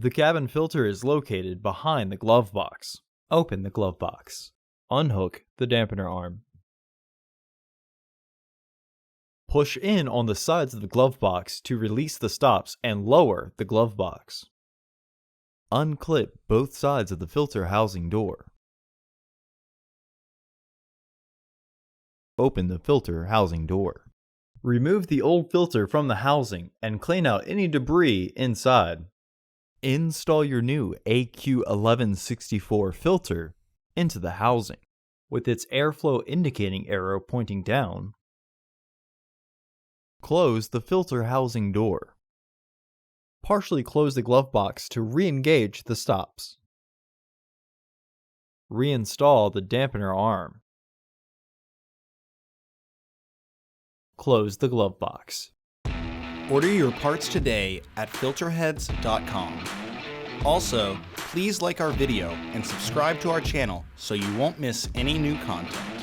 The cabin filter is located behind the glove box. Open the glove box. Unhook the dampener arm. Push in on the sides of the glove box to release the stops and lower the glove box. Unclip both sides of the filter housing door. Open the filter housing door. Remove the old filter from the housing and clean out any debris inside. Install your new AQ1164 filter into the housing with its airflow indicating arrow pointing down. Close the filter housing door. Partially close the glove box to re-engage the stops. Reinstall the dampener arm. Close the glove box. Order your parts today at filterheads.com. Also, please like our video and subscribe to our channel so you won't miss any new content.